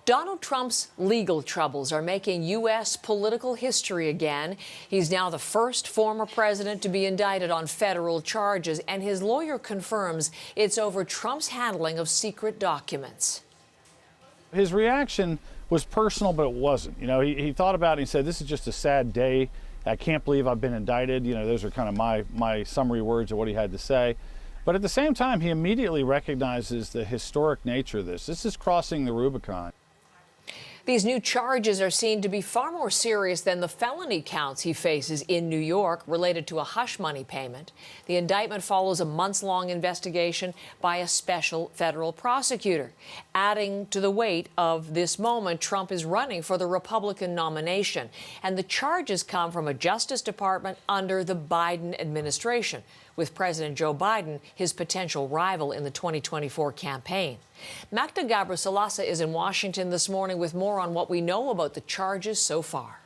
Donald Trump's legal troubles are making U.S. political history again. He's now the first former president to be indicted on federal charges, and his lawyer confirms it's over Trump's handling of secret documents. His reaction was personal, but it wasn't. You know, he thought about it and he said, "This is just a sad day. I can't believe I've been indicted." You know, those are kind of my summary words of what he had to say. But at the same time, he immediately recognizes the historic nature of this. This is crossing the Rubicon. These new charges are seen to be far more serious than the felony counts he faces in New York related to a hush money payment. The indictment follows a months-long investigation by a special federal prosecutor. Adding to the weight of this moment, Trump is running for the Republican nomination, and the charges come from a Justice Department under the Biden administration, with President Joe Biden his potential rival in the 2024 campaign. Magda Gabrisalasa is in Washington this morning with more on what we know about the charges so far.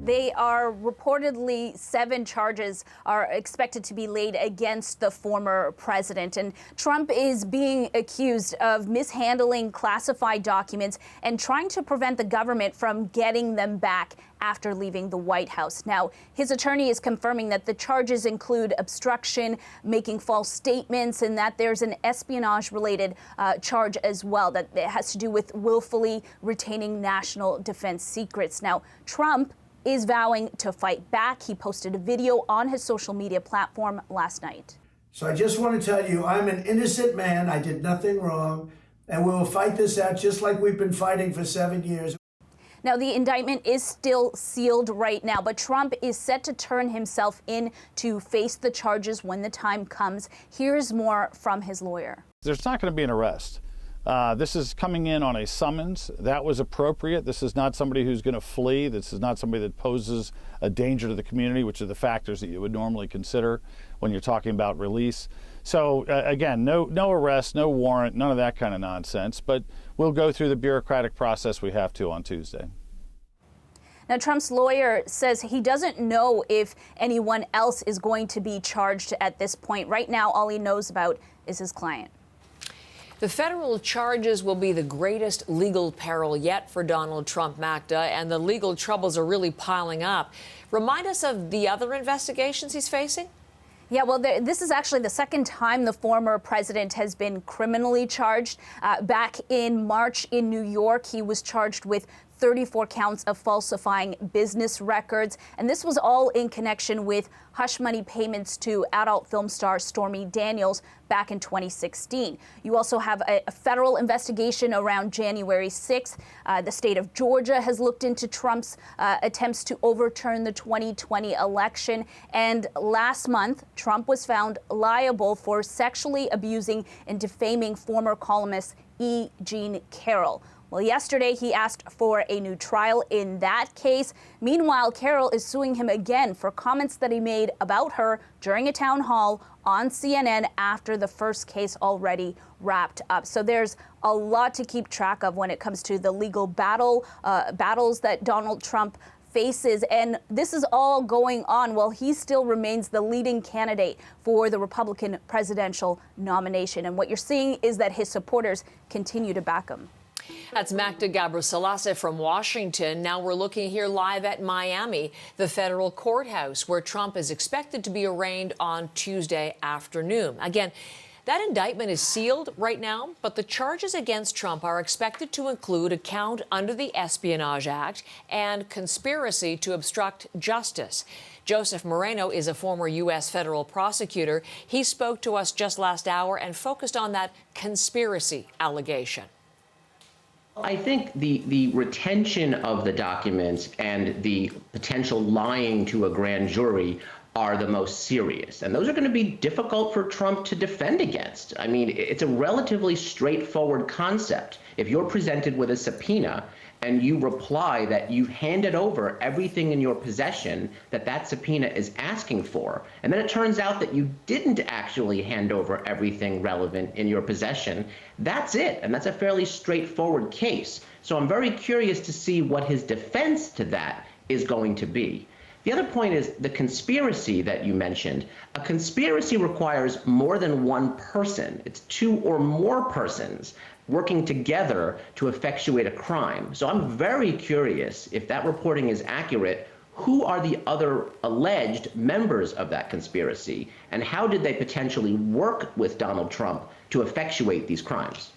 They are reportedly 7 charges are expected to be laid against the former president. And Trump is being accused of mishandling classified documents and trying to prevent the government from getting them back after leaving the White House. Now, his attorney is confirming that the charges include obstruction, making false statements, and that there's an espionage-related charge as well that it has to do with willfully retaining national defense secrets. Now, Trump is vowing to fight back. He posted a video on his social media platform last night. So I just want to tell you, I'm an innocent man. I did nothing wrong, and we will fight this out just like we've been fighting for 7 years. Now, the indictment is still sealed right now, but Trump is set to turn himself in to face the charges when the time comes. Here's more from his lawyer. There's not going to be an arrest. This is coming in on a summons. That was appropriate. This is not somebody who's going to flee. This is not somebody that poses a danger to the community, which are the factors that you would normally consider when you're talking about release. So, again, no arrest, no warrant, none of that kind of nonsense. But we'll go through the bureaucratic process we have to on Tuesday. Now, Trump's lawyer says he doesn't know if anyone else is going to be charged at this point. Right now, all he knows about is his client. The federal charges will be the greatest legal peril yet for Donald Trump, Magda, and the legal troubles are really piling up. Remind us of the other investigations he's facing. Yeah, well, this is actually the second time the former president has been criminally charged. Back in March in New York, he was charged with 34 counts of falsifying business records. And this was all in connection with hush money payments to adult film star Stormy Daniels back in 2016. You also have a federal investigation around January 6th. The state of Georgia has looked into Trump's attempts to overturn the 2020 election. And last month, Trump was found liable for sexually abusing and defaming former columnist E. Jean Carroll. Well, yesterday he asked for a new trial in that case. Meanwhile, Carroll is suing him again for comments that he made about her during a town hall on CNN after the first case already wrapped up. So there's a lot to keep track of when it comes to the legal battles that Donald Trump faces. And this is all going on while he still remains the leading candidate for the Republican presidential nomination. And what you're seeing is that his supporters continue to back him. That's Magda Gabrisalasa from Washington. Now we're looking here live at Miami, the federal courthouse, where Trump is expected to be arraigned on Tuesday afternoon. Again, that indictment is sealed right now, but the charges against Trump are expected to include a count under the Espionage Act and conspiracy to obstruct justice. Joseph Moreno is a former U.S. federal prosecutor. He spoke to us just last hour and focused on that conspiracy allegation. I think the retention of the documents and the potential lying to a grand jury are the most serious. And those are going to be difficult for Trump to defend against. I mean, it's a relatively straightforward concept. If you're presented with a subpoena and you reply that you've handed over everything in your possession that that subpoena is asking for, and then it turns out that you didn't actually hand over everything relevant in your possession, that's it. And that's a fairly straightforward case. So I'm very curious to see what his defense to that is going to be. The other point is the conspiracy that you mentioned. A conspiracy requires more than one person. It's 2 or more persons. working together to effectuate a crime. So I'm very curious if that reporting is accurate. Who are the other alleged members of that conspiracy, and how did they potentially work with Donald Trump to effectuate these crimes?